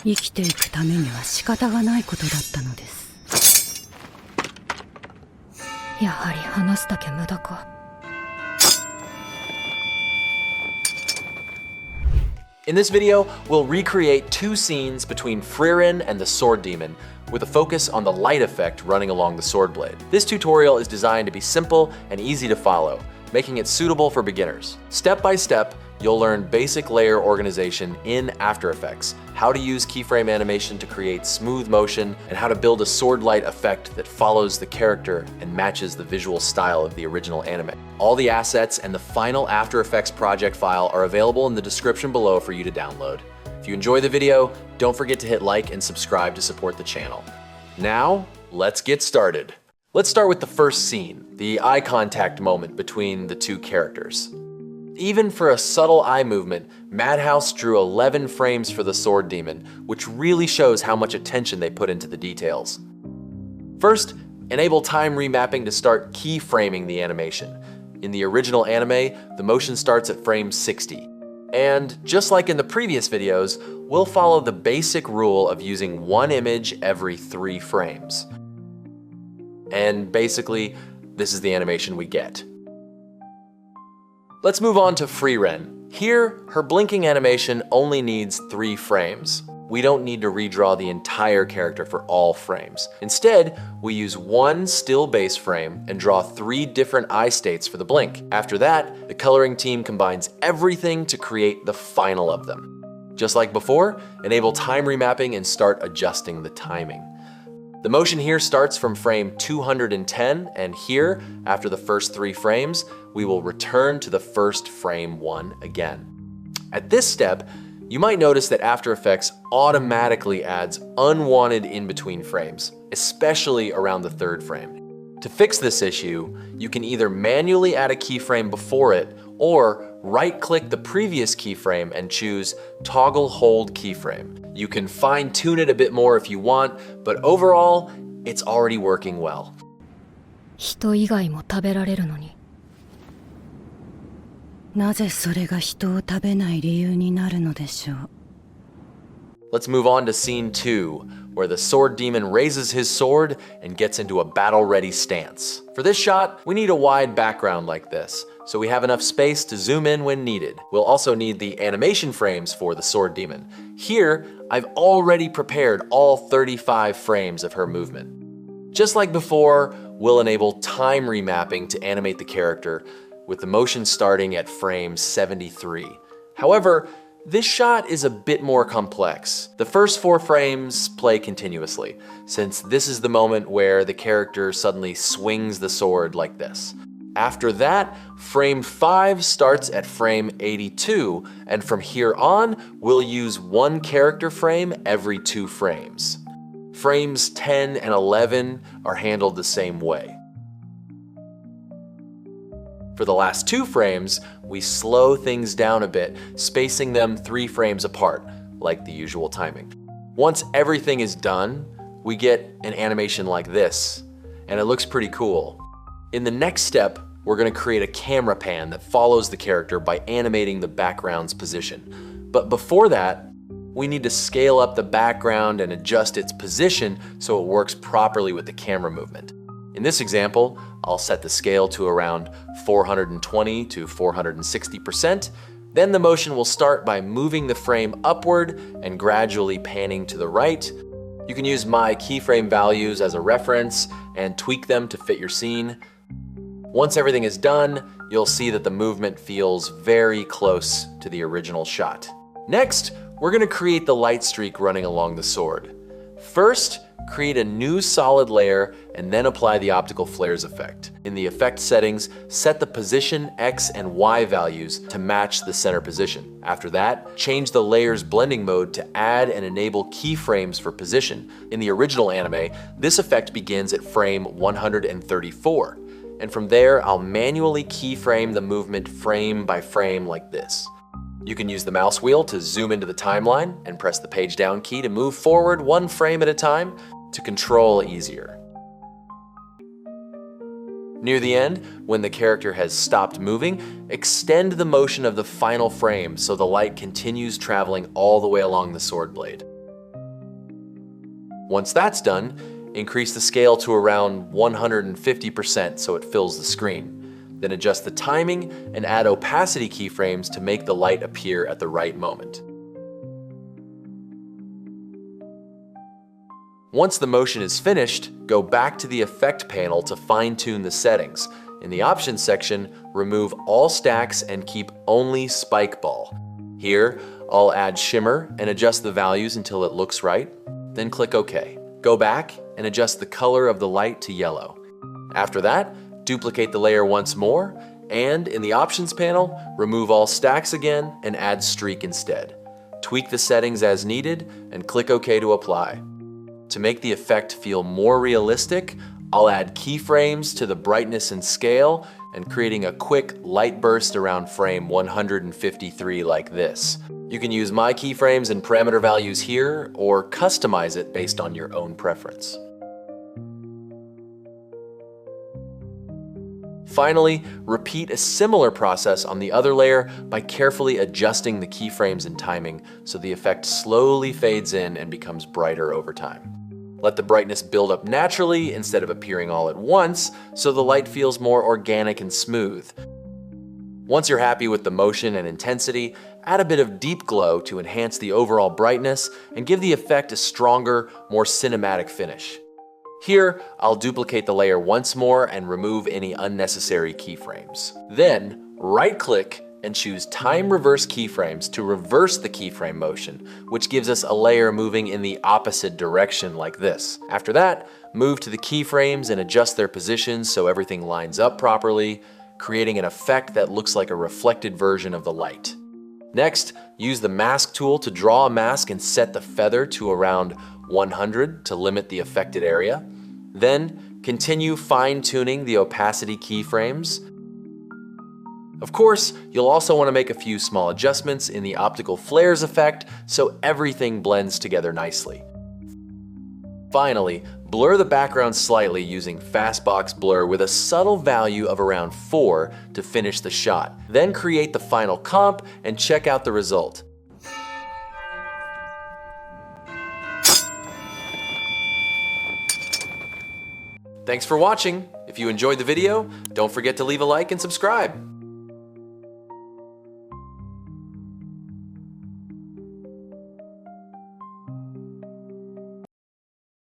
生きていくためには仕方がないことだったのです。やはり話すだけ無駄か。In this video, we'll recreate two scenes between Frieren and the Sword Demon, with a focus on the light effect running along the sword blade. This tutorial is designed to be simple and easy to follow, making it suitable for beginners. Step by step, you'll learn basic layer organization in After Effects, how to use keyframe animation to create smooth motion, and how to build a sword light effect that follows the character and matches the visual style of the original anime. All the assets and the final After Effects project file are available in the description below for you to download. If you enjoy the video, don't forget to hit like and subscribe to support the channel. Now, let's get started. Let's start with the first scene, the eye contact moment between the two characters. Even for a subtle eye movement, Madhouse drew 11 frames for the Sword Demon, which really shows how much attention they put into the details. First, enable time remapping to start keyframing the animation. In the original anime, the motion starts at frame 60. And just like in the previous videos, we'll follow the basic rule of using one image every 3 frames. And basically, this is the animation we get. Let's move on to Frieren. Here, her blinking animation only needs 3 frames. We don't need to redraw the entire character for all frames. Instead, we use one still base frame and draw 3 different eye states for the blink. After that, the coloring team combines everything to create the final of them. Just like before, enable time remapping and start adjusting the timing. The motion here starts from frame 210, and here, after the first 3 frames, we will return to the first frame 1 again. At this step, you might notice that After Effects automatically adds unwanted in-between frames, especially around the 3rd frame. To fix this issue, you can either manually add a keyframe before it, or right-click the previous keyframe and choose Toggle Hold Keyframe. You can fine-tune it a bit more if you want, but overall, it's already working well. 人以外も食べられるのに。なぜそれが人を食べない理由になるのでしょう。Let's move on to scene 2, where the Sword Demon raises his sword and gets into a battle-ready stance. For this shot, we need a wide background like this, so we have enough space to zoom in when needed. We'll also need the animation frames for the Sword Demon. Here, I've already prepared all 35 frames of her movement. Just like before, we'll enable time remapping to animate the character, with the motion starting at frame 73. However, this shot is a bit more complex. The first 4 frames play continuously, since this is the moment where the character suddenly swings the sword like this. After that, frame 5 starts at frame 82, and from here on, we'll use one character frame every 2 frames. Frames 10 and 11 are handled the same way. For the last 2 frames, we slow things down a bit, spacing them 3 frames apart, like the usual timing. Once everything is done, we get an animation like this, and it looks pretty cool. In the next step, we're going to create a camera pan that follows the character by animating the background's position. But before that, we need to scale up the background and adjust its position so it works properly with the camera movement. In this example, I'll set the scale to around 420 to 460%. Then the motion will start by moving the frame upward and gradually panning to the right. You can use my keyframe values as a reference and tweak them to fit your scene. Once everything is done, you'll see that the movement feels very close to the original shot. Next, we're going to create the light streak running along the sword. First, create a new solid layer and then apply the optical flares effect. In the effect settings, set the position X and Y values to match the center position. After that, change the layer's blending mode to add and enable keyframes for position. In the original anime, this effect begins at frame 134. And from there, I'll manually keyframe the movement frame by frame like this. You can use the mouse wheel to zoom into the timeline and press the page down key to move forward 1 frame at a time to control easier. Near the end, when the character has stopped moving, extend the motion of the final frame so the light continues traveling all the way along the sword blade. Once that's done, increase the scale to around 150% so it fills the screen. Then adjust the timing and add opacity keyframes to make the light appear at the right moment. Once the motion is finished, go back to the effect panel to fine-tune the settings. In the options section, remove all stacks and keep only spike ball. Here, I'll add shimmer and adjust the values until it looks right, then click OK. Go back and adjust the color of the light to yellow. After that, duplicate the layer once more, and in the options panel, remove all stacks again and add streak instead. Tweak the settings as needed and click OK to apply. To make the effect feel more realistic, I'll add keyframes to the brightness and scale and creating a quick light burst around frame 153 like this. You can use my keyframes and parameter values here or customize it based on your own preference. Finally, repeat a similar process on the other layer by carefully adjusting the keyframes and timing so the effect slowly fades in and becomes brighter over time. Let the brightness build up naturally instead of appearing all at once so the light feels more organic and smooth. Once you're happy with the motion and intensity, add a bit of deep glow to enhance the overall brightness and give the effect a stronger, more cinematic finish. Here, I'll duplicate the layer once more and remove any unnecessary keyframes. Then, right-click and choose Time Reverse Keyframes to reverse the keyframe motion, which gives us a layer moving in the opposite direction like this. After that, move to the keyframes and adjust their positions so everything lines up properly, creating an effect that looks like a reflected version of the light. Next, use the Mask tool to draw a mask and set the feather to around 100 to limit the affected area. Then, continue fine-tuning the opacity keyframes. Of course, you'll also want to make a few small adjustments in the optical flares effect so everything blends together nicely. Finally, blur the background slightly using Fastbox Blur with a subtle value of around 4 to finish the shot. Then create the final comp and check out the result. Thanks for watching. If you enjoyed the video, don't forget to leave a like and subscribe.